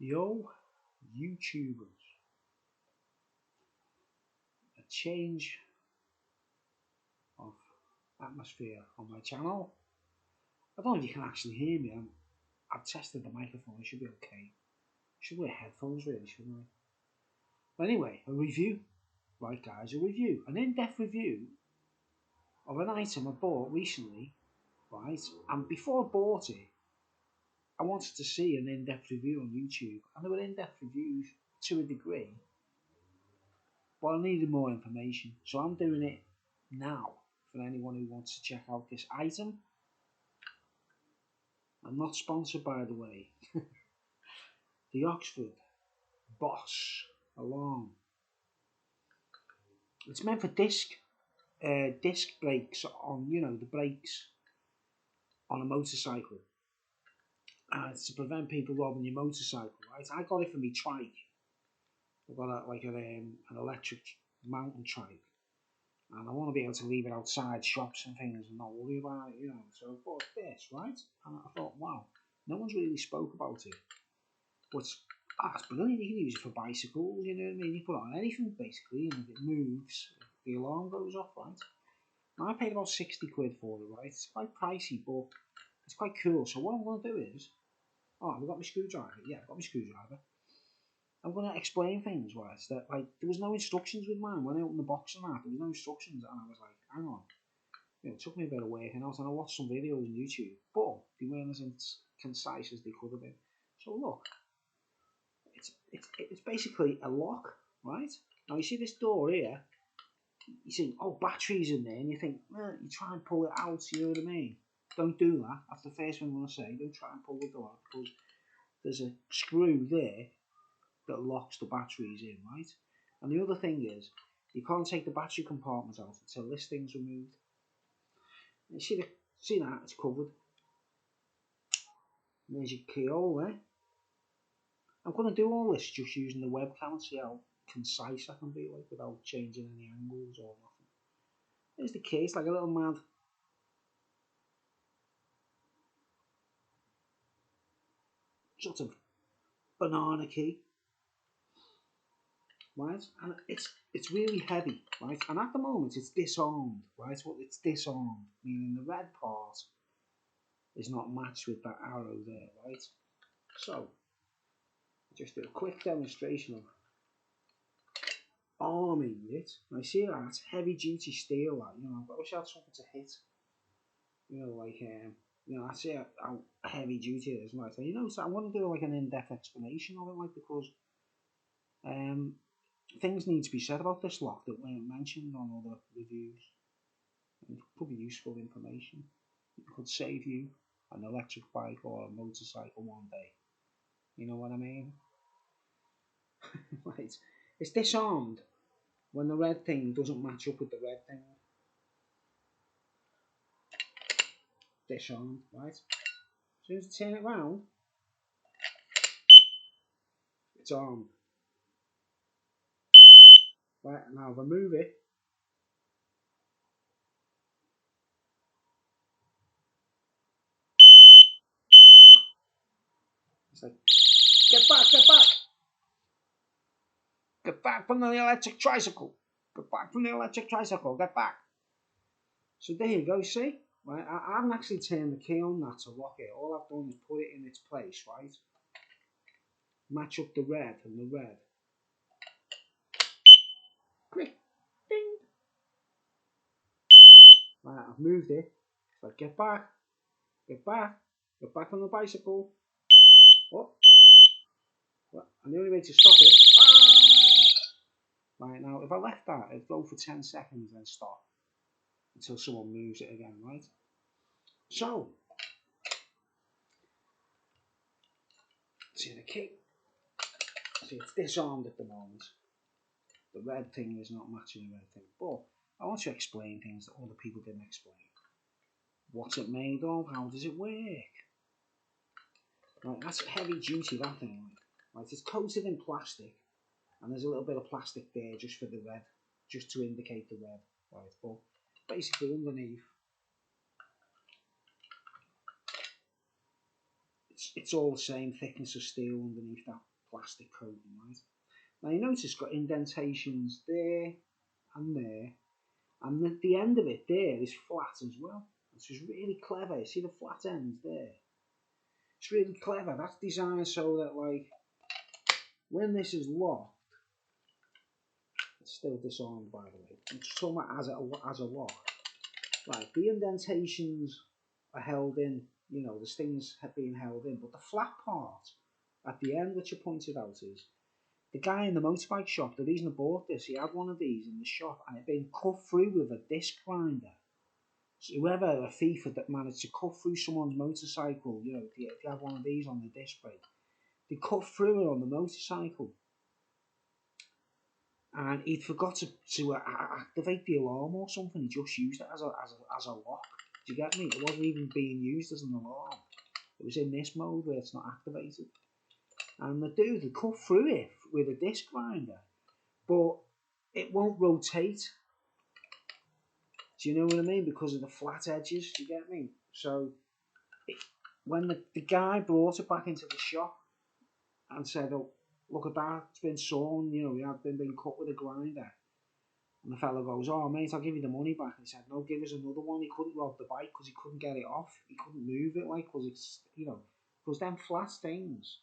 Yo, YouTubers, a change of atmosphere on my channel. I don't know if you can actually hear me. I've tested the microphone, it should be okay. Should wear headphones really, shouldn't I? But anyway, a review. Right guys, a review. An in-depth review of an item I bought recently, right? And before I bought it, I wanted to see an in-depth review on YouTube. And there were in-depth reviews to a degree, but I needed more information. So I'm doing it now for anyone who wants to check out this item. I'm not sponsored, by the way. The Oxford Boss alarm. It's meant for disc brakes on, the brakes on a motorcycle. It's to prevent people robbing your motorcycle, right? I got it for my trike. I got an electric mountain trike, and I want to be able to leave it outside shops and things and not worry about it, So I bought this, right? And I thought, wow, no one's really spoke about it. But it's brilliant. You can use it for bicycles, you know what I mean? You put it on anything basically, and if it moves, the alarm goes off, right? Now I paid about 60 quid for it, right? It's quite pricey, but it's quite cool. So what I'm going to do is, I've got my screwdriver. Yeah, I've got my screwdriver. I'm going to explain things, right? That there was no instructions with mine. When I opened the box and that, there was no instructions, and I was like, hang on. It took me a bit of working out, and I watched some videos on YouTube, but they weren't as concise as they could have been. So look, it's basically a lock, right? Now you see this door here. You think, batteries in there, and you think, well, you try and pull it out. You know what I mean? Don't do that. That's the first thing I'm going to say. Don't try and pull the door out because there's a screw there that locks the batteries in, right? And the other thing is, you can't take the battery compartment out until this thing's removed. And you see that? It's covered. And there's your keyhole there. I'm going to do all this just using the webcam and see how concise I can be, without changing any angles or nothing. There's the key. It's like a little mad sort of banana key, right? And it's really heavy, right? And at the moment it's disarmed, right? Well, it's disarmed, meaning the red part is not matched with that arrow there, right? So just do a quick demonstration of arming it. I see that it's heavy duty steel, I wish I had something to hit, I see how heavy duty it is, right? So I want to do an in-depth explanation of it, because things need to be said about this lock that weren't mentioned on other reviews. It could be useful information. It could save you an electric bike or a motorcycle one day. You know what I mean? Right. It's disarmed when the red thing doesn't match up with the red thing. Disarmed, right? As soon as I turn it round, it's armed. Right, now if I move it, it's like, get back, get back! Get back from the electric tricycle! Get back from the electric tricycle, get back! So there you go, see? Right, I haven't actually turned the key on that to lock it. All I've done is put it in its place, right? Match up the red and the red. Click, ding! Right, I've moved it. It's like, get back, get back, get back on the bicycle. Oh, well, and the only way to stop it, right, now if I left that, it'd go for 10 seconds and stop until someone moves it again, right? So, see the key. See, it's disarmed at the moment. The red thing is not matching the red thing, but I want to explain things that other people didn't explain. What's it made of? How does it work? Right, that's heavy duty, that thing. Right, it's coated in plastic, and there's a little bit of plastic there just for the red, just to indicate the red. Right, but basically underneath, it's all the same thickness of steel underneath that plastic coating, right? Now you notice it's got indentations there and there, and at the end of it there is flat as well. Which is really clever. You see the flat ends there? It's really clever. That's designed so that, like, when this is locked, it's still disarmed, by the way. I'm just talking about as a lock. Like, the indentations are held in, you know, the stings have been held in, but the flat part at the end, which I pointed out, is the guy in the motorbike shop. The reason I bought this, he had one of these in the shop, and it had been cut through with a disc grinder. So whoever, a thief that managed to cut through someone's motorcycle, you know, if you have one of these on the disc brake, they cut through it on the motorcycle. And he'd forgot to activate the alarm or something. He just used it as a lock. Do you get me? It wasn't even being used as an alarm. It was in this mode where it's not activated. And the dude had cut through it with a disc grinder, but it won't rotate. Do you know what I mean? Because of the flat edges, do you get me? So when the guy brought it back into the shop and said, "Oh, look at that, it's been sawn, you know, it had been cut with a grinder." And the fella goes, "Oh mate, I'll give you the money back." And he said, "No, give us another one." He couldn't rob the bike because he couldn't get it off. He couldn't move it, like, because it's, you know, because them flat things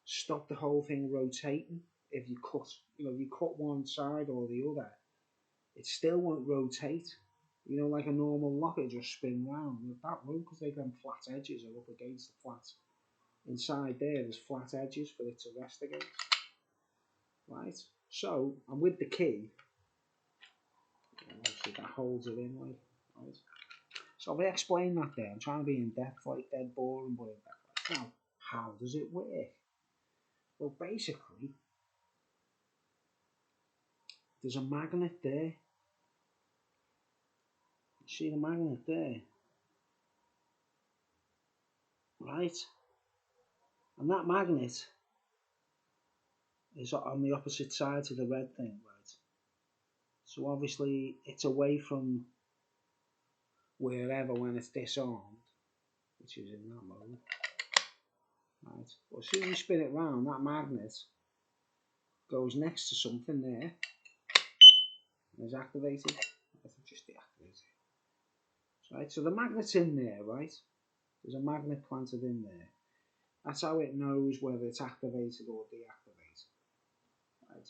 stop the whole thing rotating. If you cut, you know, if you cut one side or the other, it still won't rotate. You know, like a normal lock, it just spin round. That won't, because they them flat edges are up against the flat. Inside there's flat edges for it to rest against. Right? So, and with the key, obviously that holds it in, like, right? So if I explain that there, I'm trying to be in depth, like dead boring, but in depth. Like, now, how does it work? Well, basically, there's a magnet there. You see the magnet there? Right? And that magnet is on the opposite side to the red thing, right? So obviously it's away from wherever when it's disarmed, which is in that mode, right? But as soon as you spin it round, that magnet goes next to something there and is activated. Let's just deactivate it. Right, so the magnet's in there, right? There's a magnet planted in there. That's how it knows whether it's activated or deactivated. Right.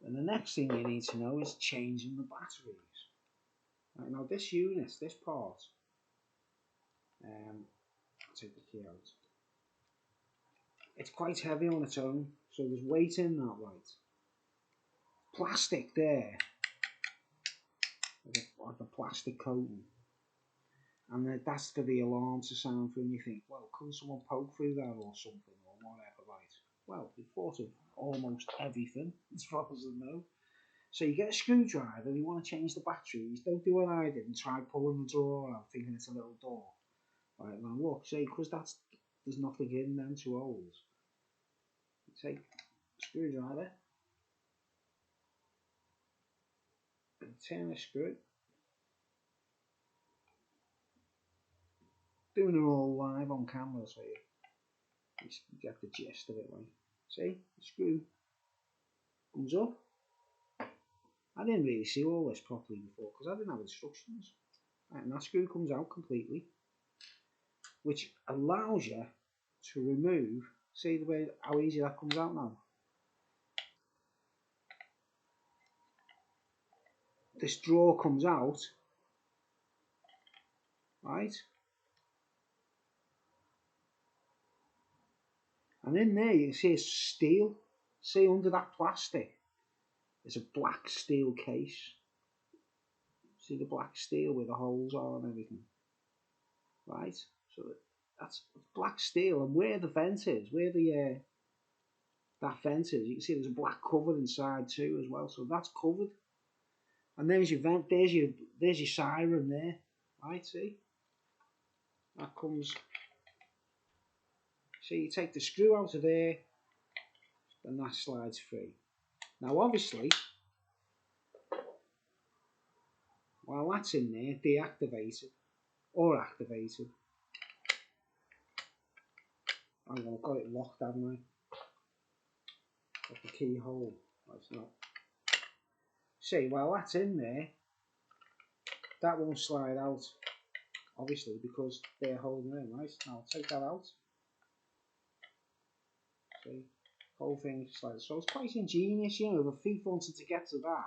And the next thing you need to know is changing the batteries. Right, now this unit, this part, I'll take the key out. It's quite heavy on its own, so there's weight in that, right? Plastic there, like a plastic coating. And that's for the alarm to sound through, and you think, well, could someone poke through that or something, or whatever, right? Well, we've thought of almost everything, as far as I know. So you get a screwdriver, you want to change the batteries, don't do what I did and try pulling the drawer out thinking it's a little door. Right, now look, see, because there's nothing in them two holes. You take a screwdriver, and turn the screw. Doing it all live on camera so you get the gist of it, like. See, the screw comes up. I didn't really see all this properly before because I didn't have instructions. Right, and that screw comes out completely, which allows you to remove, see the way how easy that comes out now. This drawer comes out, right? And in there you can see it's steel. See under that plastic, there's a black steel case. See the black steel with the holes are and everything, right? So that's black steel, and where the vent is, where the that vent is, you can see there's a black cover inside too as well. So that's covered. And there's your vent. There's your siren there, right? See, that comes. See, you take the screw out of there, then that slides free. Now, obviously, while that's in there, deactivated or activated, I've got it locked, haven't I? Got the keyhole. That's not. See, well, that's in there. That won't slide out, obviously, because they're holding it in, right? Now I'll take that out. See, whole thing is like so. It's quite ingenious, you know. If a thief wanted to get to that,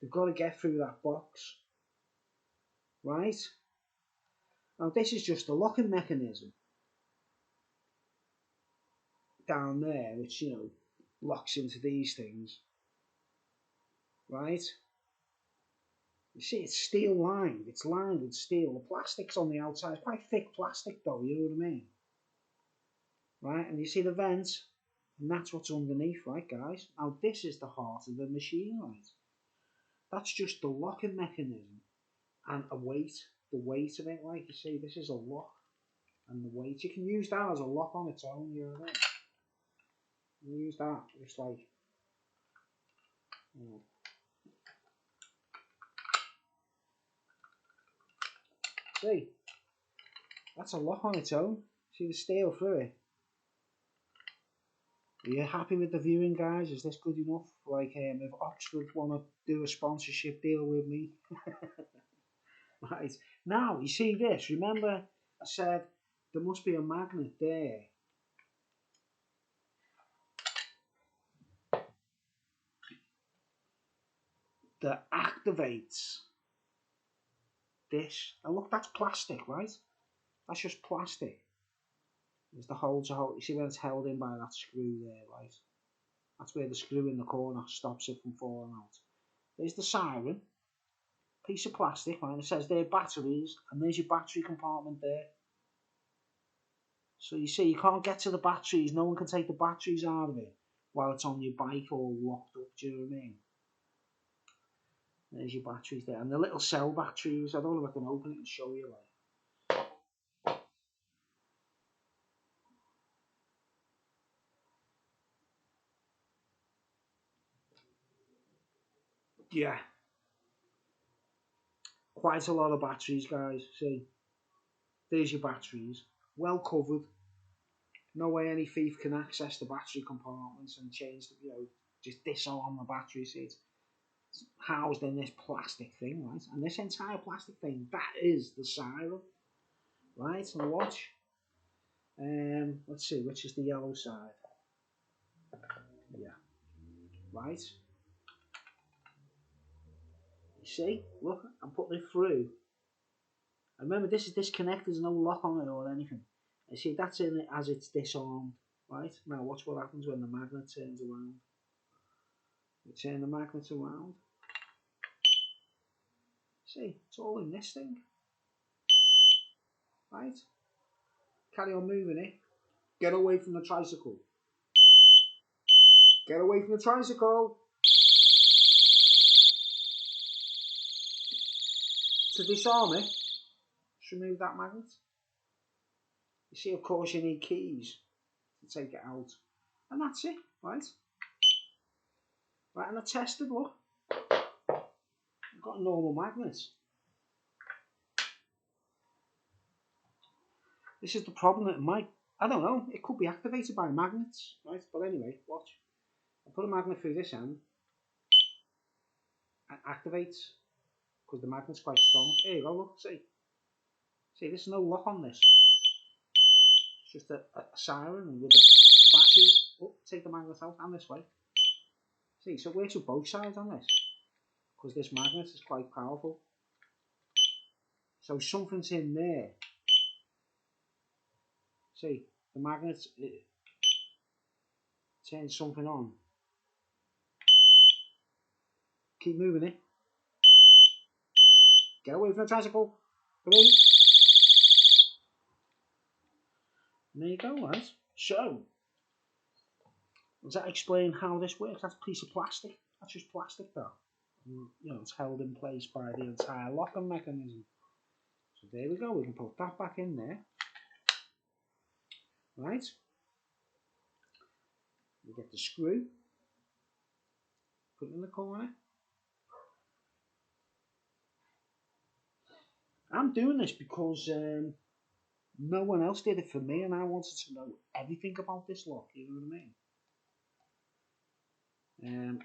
they've got to get through that box, right? Now this is just a locking mechanism down there, which you know locks into these things, right? You see, it's steel lined. It's lined with steel. The plastic's on the outside. It's quite thick plastic, though. You know what I mean? Right, and you see the vent, and that's what's underneath, right, guys? Now this is the heart of the machine, right? That's just the locking mechanism and a weight, the weight of it, like you see, this is a lock and the weight. You can use that as a lock on its own, you know what I mean? You can use that just like, you know. See, that's a lock on its own. See the steel through it. Are you happy with the viewing, guys? Is this good enough? Like, if Oxford want to do a sponsorship deal with me. Right, now you see this. Remember I said there must be a magnet there. That activates this. And look, that's plastic, right? That's just plastic. There's the hole to hold. You see where it's held in by that screw there, right? That's where the screw in the corner stops it from falling out. There's the siren. Piece of plastic, right? It says there batteries, and there's your battery compartment there. So you see, you can't get to the batteries. No one can take the batteries out of it while it's on your bike or locked up. Do you know what I mean? There's your batteries there, and the little cell batteries. I don't know if I can open it and show you. Like, yeah, quite a lot of batteries, guys. See, there's your batteries, well covered. No way any thief can access the battery compartments and change the, you know, just disarm the battery. See, it's housed in this plastic thing, right? And this entire plastic thing, that is the siren, right? And watch. Let's see, which is the yellow side? Yeah, right. You see, look, I'm putting it through. And remember, this is disconnected. There's no lock on it or anything. You see, that's in it as it's disarmed, right? Now, watch what happens when the magnet turns around. You turn the magnet around. See, it's all in this thing, right? Carry on moving it. Get away from the tricycle. Get away from the tricycle. To disarm it, just remove that magnet. You see, of course, you need keys to take it out. And that's it, right? Right, and I tested, look. I've got a normal magnet. This is the problem that might, I don't know, it could be activated by magnets, right? But anyway, watch. I put a magnet through this end. It activates because the magnet's quite strong. Here you go, look, see. See, there's no lock on this. It's just a siren with a battery. Oh, take the magnet out and this way. See, so it works with both sides on this because this magnet is quite powerful. So something's in there. See, the magnet turns something on. Keep moving it. Get away from the tricycle. Come in. And there you go, right? So, does that explain how this works? That's a piece of plastic. That's just plastic, though. And, you know, it's held in place by the entire locking mechanism. So there we go. We can put that back in there. Right? We get the screw. Put it in the corner. I'm doing this because No one else did it for me, and I wanted to know everything about this lock. You know what I mean?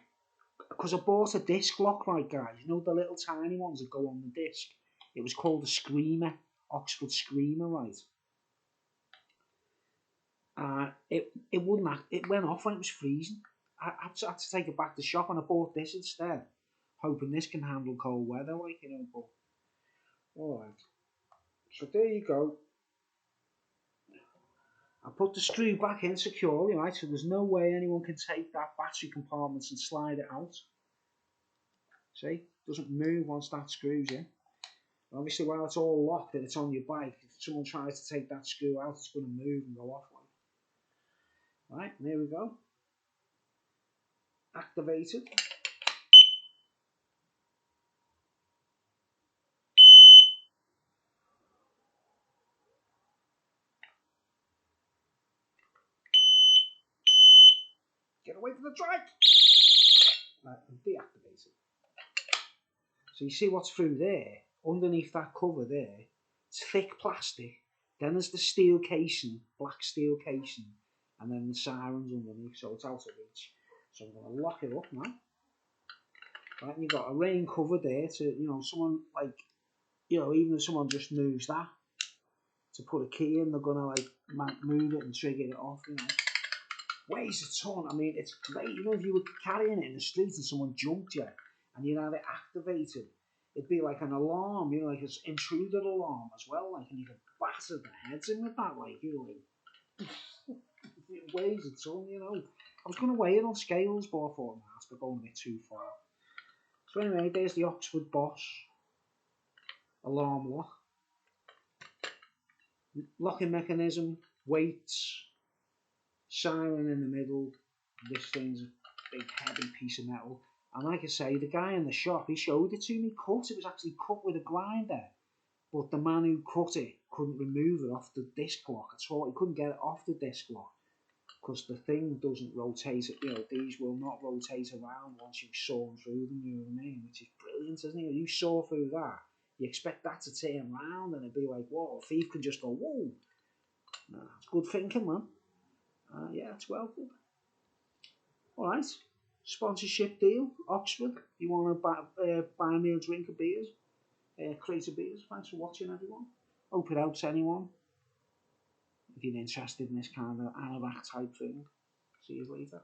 Because I bought a disc lock, right, guys? You know the little tiny ones that go on the disc. It was called a Screamer, Oxford Screamer, right? It wouldn't. It went off when it was freezing. I had to take it back to the shop, and I bought this instead, hoping this can handle cold weather, like you know. But all right. So there you go. I put the screw back in securely, right? So there's no way anyone can take that battery compartment and slide it out. See, it doesn't move once that screw's in. Obviously, while it's all locked and it's on your bike, if someone tries to take that screw out, it's going to move and go off. Right, there we go. Activated. Get away from the trike. Right, and deactivated. So you see what's through there? Underneath that cover there, it's thick plastic. Then there's the steel casing, black steel casing, and then the sirens underneath, so it's out of reach. So I'm going to lock it up now. Right, and you've got a rain cover there to, you know, someone like, you know, even if someone just moves that to put a key in, they're going to like move it and trigger it off, you know. Weighs a ton. I mean, it's great. You know, if you were carrying it in the street and someone jumped you and you had it activated, it'd be like an alarm, you know, like an intruder alarm as well, like, and you could batter the heads in with that, like, you know, like, it weighs a ton, you know. I was going to weigh it on scales, but I thought, nah, it's going a bit too far. So anyway, there's the Oxford Boss alarm lock. Locking mechanism, weights, siren in the middle. This thing's a big heavy piece of metal. And like I say, the guy in the shop, he showed it to me cut. It was actually cut with a grinder. But the man who cut it couldn't remove it off the disc lock at all. He couldn't get it off the disc lock. Because the thing doesn't rotate, you know, these will not rotate around once you've sawn through them, you know what I mean? Which is brilliant, isn't it? You saw through that, you expect that to turn around and it'd be like, whoa, a thief can just go, whoa. No, it's good thinking, man. Yeah, it's well good. Alright, sponsorship deal, Oxford. You want to buy me a drink of beers, crate of beers. Thanks for watching, everyone. Hope it helps anyone. If you're interested in this kind of anorak type thing. See you later.